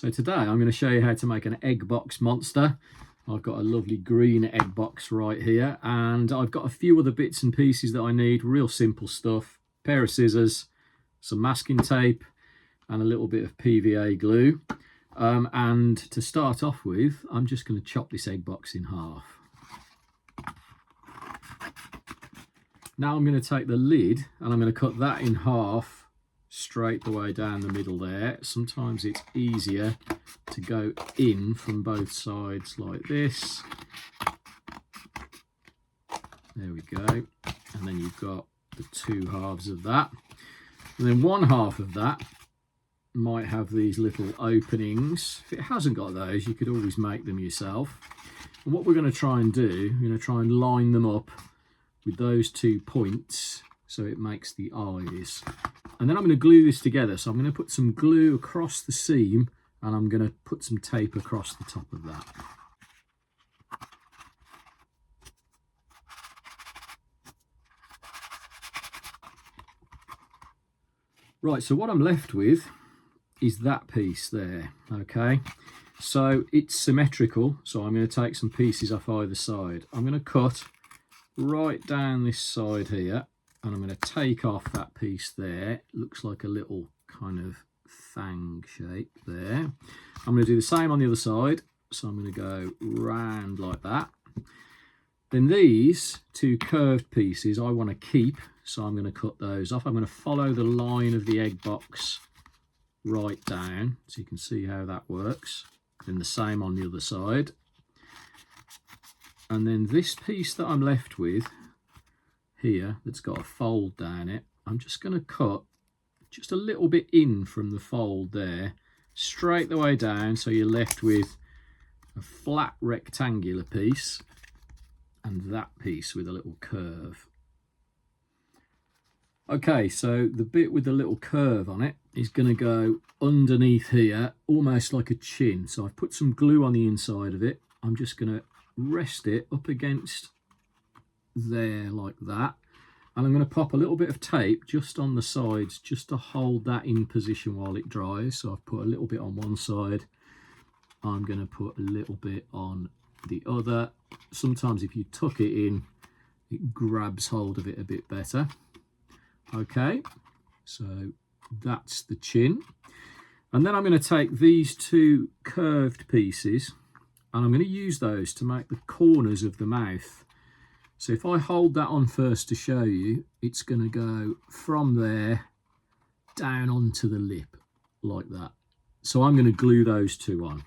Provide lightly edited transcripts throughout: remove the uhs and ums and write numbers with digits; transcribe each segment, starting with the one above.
So today I'm going to show you how to make an egg box monster. I've got a lovely green egg box right here, and I've got a few other bits and pieces that I need. Real simple stuff: a pair of scissors, some masking tape, and a little bit of PVA glue. And to start off with, I'm just going to chop this egg box in half. Now I'm going to take the lid and I'm going to cut that in half straight the way down the middle there. Sometimes it's easier to go in from both sides like this. There we go. And then you've got the two halves of that. And then one half of that might have these little openings. If it hasn't got those, you could always make them yourself. And what we're going to try and do, we're going to try and line them up with those 2 points so it makes the eyes. And then I'm going to glue this together. So I'm going to put some glue across the seam and I'm going to put some tape across the top of that. Right, so what I'm left with is that piece there, okay? So it's symmetrical, so I'm going to take some pieces off either side. I'm going to cut right down this side here, and I'm going to take off that piece there. It looks like a little kind of fang shape there. I'm going to do the same on the other side, so I'm going to go round like that. Then these 2 curved pieces I want to keep, so I'm going to cut those off. I'm going to follow the line of the egg box right down, so you can see how that works. Then the same on the other side. And then this piece that I'm left with here, that's got a fold down it, I'm just going to cut just a little bit in from the fold there, straight the way down, so you're left with a flat rectangular piece and that piece with a little curve. Okay, so the bit with the little curve on it is going to go underneath here, almost like a chin. So I've put some glue on the inside of it. I'm just going to rest it up against there like that. And I'm going to pop a little bit of tape just on the sides, just to hold that in position while it dries. So I've put a little bit on one side. I'm going to put a little bit on the other. Sometimes if you tuck it in, it grabs hold of it a bit better. Okay, so that's the chin. And then I'm going to take these 2 curved pieces and I'm going to use those to make the corners of the mouth. So if I hold that on first to show you, it's going to go from there down onto the lip like that. So I'm going to glue those 2 on.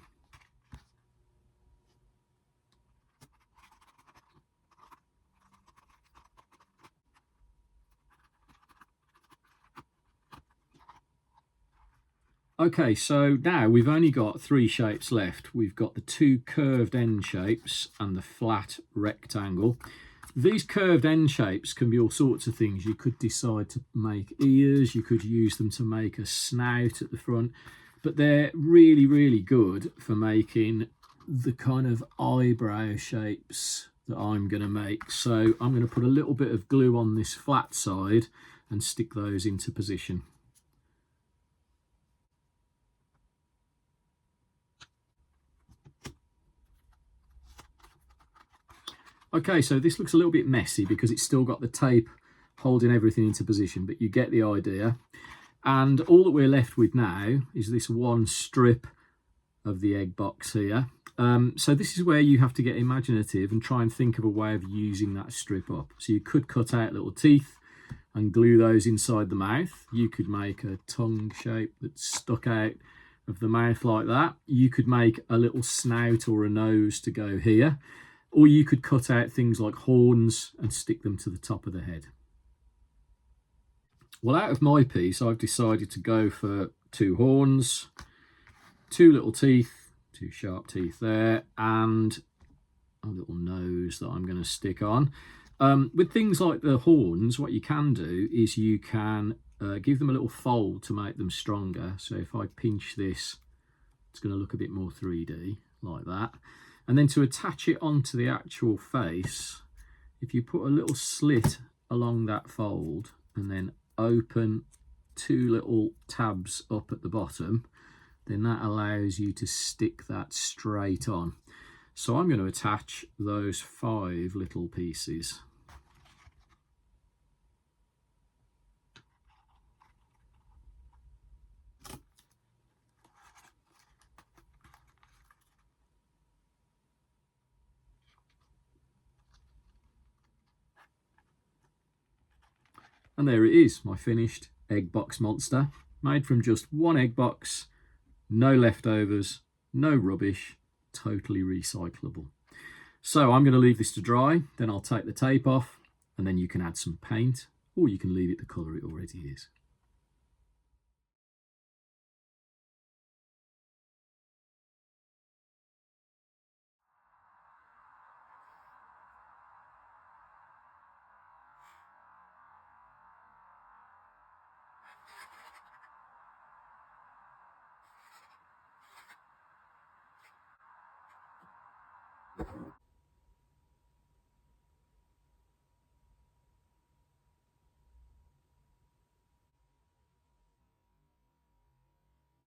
Okay, so now we've only got 3 shapes left. We've got the 2 curved end shapes and the flat rectangle. These curved end shapes can be all sorts of things. You could decide to make ears, you could use them to make a snout at the front, but they're really, really good for making the kind of eyebrow shapes that I'm going to make. So I'm going to put a little bit of glue on this flat side and stick those into position. Okay, so this looks a little bit messy because it's still got the tape holding everything into position, but you get the idea. And all that we're left with now is this one strip of the egg box here. So this is where you have to get imaginative and try and think of a way of using that strip up. So you could cut out little teeth and glue those inside the mouth. You could make a tongue shape that's stuck out of the mouth like that. You could make a little snout or a nose to go here. Or you could cut out things like horns and stick them to the top of the head. Well, out of my piece, I've decided to go for 2 horns, 2 little teeth, 2 sharp teeth there, and a little nose that I'm going to stick on. With things like the horns, what you can do is you can give them a little fold to make them stronger. So if I pinch this, it's going to look a bit more 3D like that. And then to attach it onto the actual face, if you put a little slit along that fold and then open 2 little tabs up at the bottom, then that allows you to stick that straight on. So I'm going to attach those 5 little pieces. And there it is, my finished egg box monster, made from just 1 egg box, no leftovers, no rubbish, totally recyclable. So I'm going to leave this to dry, then I'll take the tape off, and then you can add some paint, or you can leave it the colour it already is.